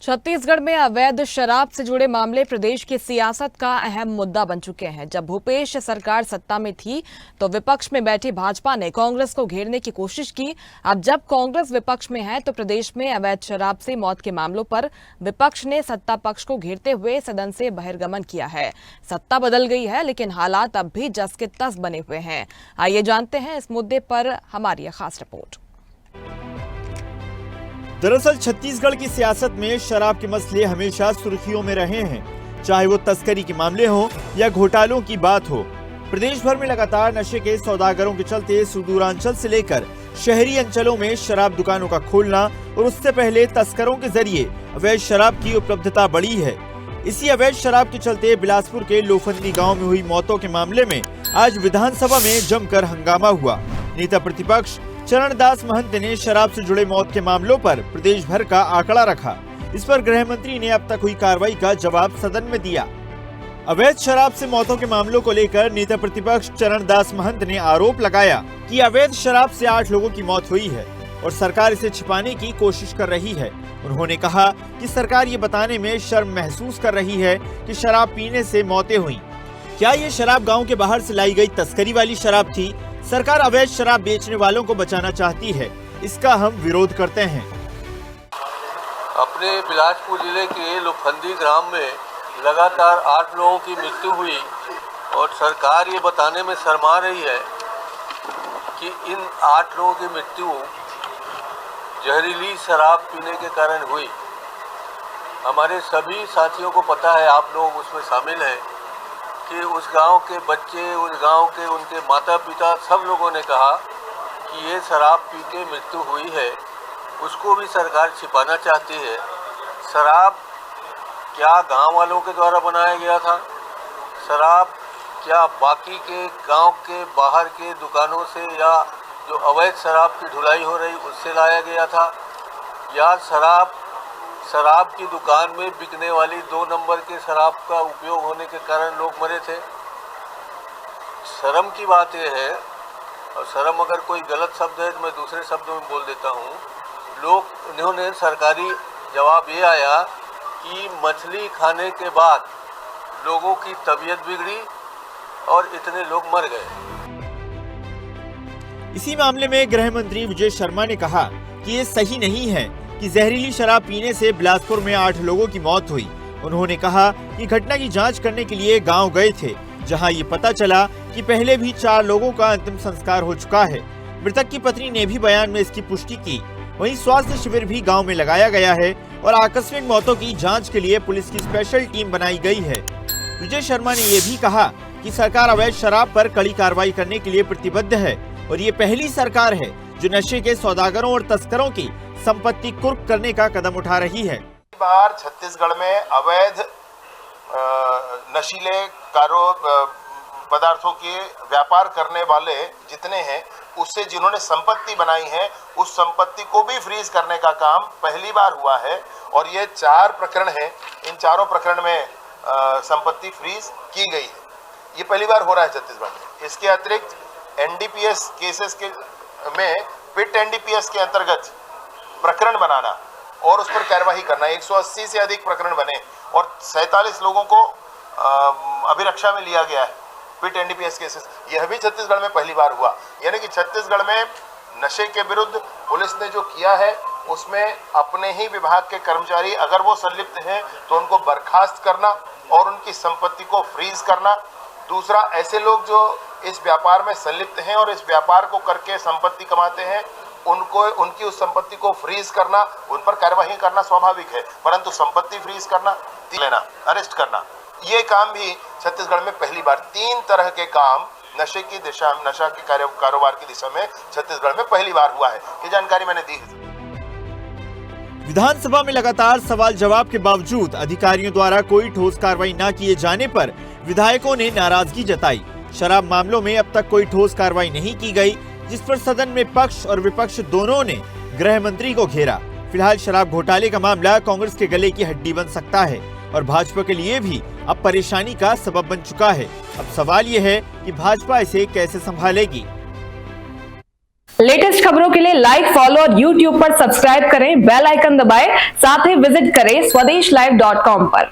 छत्तीसगढ़ में अवैध शराब से जुड़े मामले प्रदेश की सियासत का अहम मुद्दा बन चुके हैं। जब भूपेश सरकार सत्ता में थी तो विपक्ष में बैठी भाजपा ने कांग्रेस को घेरने की कोशिश की। अब जब कांग्रेस विपक्ष में है तो प्रदेश में अवैध शराब से मौत के मामलों पर विपक्ष ने सत्ता पक्ष को घेरते हुए सदन से बहिर्गमन किया है। सत्ता बदल गई है लेकिन हालात अब भी जस के तस बने हुए हैं। आइए जानते हैं इस मुद्दे पर हमारी खास रिपोर्ट। दरअसल छत्तीसगढ़ की सियासत में शराब के मसले हमेशा सुर्खियों में रहे हैं, चाहे वो तस्करी के मामले हों या घोटालों की बात हो। प्रदेश भर में लगातार नशे के सौदागरों के चलते सुदूरांचल से लेकर शहरी अंचलों में शराब दुकानों का खोलना और उससे पहले तस्करों के जरिए अवैध शराब की उपलब्धता बढ़ी है। इसी अवैध शराब के चलते बिलासपुर के लोफंदी गाँव में हुई मौतों के मामले में आज विधानसभा में जमकर हंगामा हुआ। नेता प्रतिपक्ष चरणदास महंत ने शराब से जुड़े मौत के मामलों पर प्रदेश भर का आंकड़ा रखा। इस पर गृह मंत्री ने अब तक हुई कार्रवाई का जवाब सदन में दिया। अवैध शराब से मौतों के मामलों को लेकर नेता प्रतिपक्ष चरणदास महंत ने आरोप लगाया कि अवैध शराब से 8 लोगों की मौत हुई है और सरकार इसे छिपाने की कोशिश कर रही है। उन्होंने कहा कि सरकार ये बताने में शर्म महसूस कर रही है कि शराब पीने से मौतें हुई। क्या ये शराब गाँव के बाहर से लाई गई तस्करी वाली शराब थी? सरकार अवैध शराब बेचने वालों को बचाना चाहती है, इसका हम विरोध करते हैं। अपने बिलासपुर जिले के लोफंदी ग्राम में लगातार 8 लोगों की मृत्यु हुई और सरकार ये बताने में शर्मा रही है कि इन 8 लोगों की मृत्यु जहरीली शराब पीने के कारण हुई। हमारे सभी साथियों को पता है, आप लोग उसमें शामिल हैं, कि उस गांव के बच्चे, उस गांव के उनके माता पिता सब लोगों ने कहा कि ये शराब पी के मृत्यु हुई है। उसको भी सरकार छिपाना चाहती है। शराब क्या गांव वालों के द्वारा बनाया गया था? शराब क्या बाकी के गांव के बाहर के दुकानों से या जो अवैध शराब की ढुलाई हो रही उससे लाया गया था? या शराब की दुकान में बिकने वाली 2 नंबर के शराब का उपयोग होने के कारण लोग मरे थे? शर्म की बात यह है, और शर्म अगर कोई गलत शब्द है तो मैं दूसरे शब्दों में बोल देता हूँ। इन्होंने सरकारी जवाब ये आया कि मछली खाने के बाद लोगों की तबीयत बिगड़ी और इतने लोग मर गए। इसी मामले में गृह मंत्री विजय शर्मा ने कहा कि ये सही नहीं है कि जहरीली शराब पीने से बिलासपुर में 8 लोगों की मौत हुई। उन्होंने कहा कि घटना की जांच करने के लिए गांव गए थे, जहां ये पता चला कि पहले भी 4 लोगों का अंतिम संस्कार हो चुका है। मृतक की पत्नी ने भी बयान में इसकी पुष्टि की। वहीं स्वास्थ्य शिविर भी गांव में लगाया गया है और आकस्मिक मौतों की जाँच के लिए पुलिस की स्पेशल टीम बनाई गई है। विजय शर्मा ने ये भी कहा कि सरकार अवैध शराब पर कड़ी कार्रवाई करने के लिए प्रतिबद्ध है और ये पहली सरकार है जो नशे के सौदागरों और तस्करों की संपत्ति कुर्क करने का कदम उठा रही है। बार छत्तीसगढ़ में अवैध नशीले पदार्थों के व्यापार करने वाले जितने हैं, उससे जिन्होंने संपत्ति बनाई है उस संपत्ति को भी फ्रीज करने का काम पहली बार हुआ है। और ये 4 प्रकरण हैं, इन चारों प्रकरण में संपत्ति फ्रीज की गई है। ये पहली बार हो रहा है छत्तीसगढ़ में। इसके अतिरिक्त एनडीपीएस केसेस के में पिट एनडीपीएस के अंतर्गत प्रकरण बनाना और उस पर कार्रवाई करना, 180 से अधिक प्रकरण बने और 47 लोगों को अभिरक्षा में लिया गया है पिट एनडीपीएस केसेस। यह भी छत्तीसगढ़ में पहली बार हुआ। यानी कि छत्तीसगढ़ में नशे के विरुद्ध पुलिस ने जो किया है उसमें अपने ही विभाग के कर्मचारी अगर वो संलिप्त हैं तो उनको बर्खास्त करना और उनकी संपत्ति को फ्रीज करना। दूसरा, ऐसे लोग जो इस व्यापार में संलिप्त हैं और इस व्यापार को करके संपत्ति कमाते हैं, उनकी उस संपत्ति को फ्रीज करना, उन पर कार्यवाही करना स्वाभाविक है, परंतु संपत्ति फ्रीज करना, लेना, अरेस्ट करना, ये काम भी छत्तीसगढ़ में पहली बार। 3 तरह के काम नशे की दिशा, नशा के कारोबार की दिशा में छत्तीसगढ़ में पहली बार हुआ है। ये जानकारी मैंने दी है। विधानसभा में लगातार सवाल जवाब के बावजूद अधिकारियों द्वारा कोई ठोस कार्रवाई न किए जाने पर विधायकों ने नाराजगी जताई। शराब मामलों में अब तक कोई ठोस कार्रवाई नहीं की गई, जिस पर सदन में पक्ष और विपक्ष दोनों ने गृह मंत्री को घेरा। फिलहाल शराब घोटाले का मामला कांग्रेस के गले की हड्डी बन सकता है और भाजपा के लिए भी अब परेशानी का सबब बन चुका है। अब सवाल ये है कि भाजपा इसे कैसे संभालेगी। लेटेस्ट खबरों के लिए लाइक, फॉलो और यूट्यूब पर सब्सक्राइब करें, बेल आइकन दबाएं, साथ ही विजिट करें swedeshlive.com पर।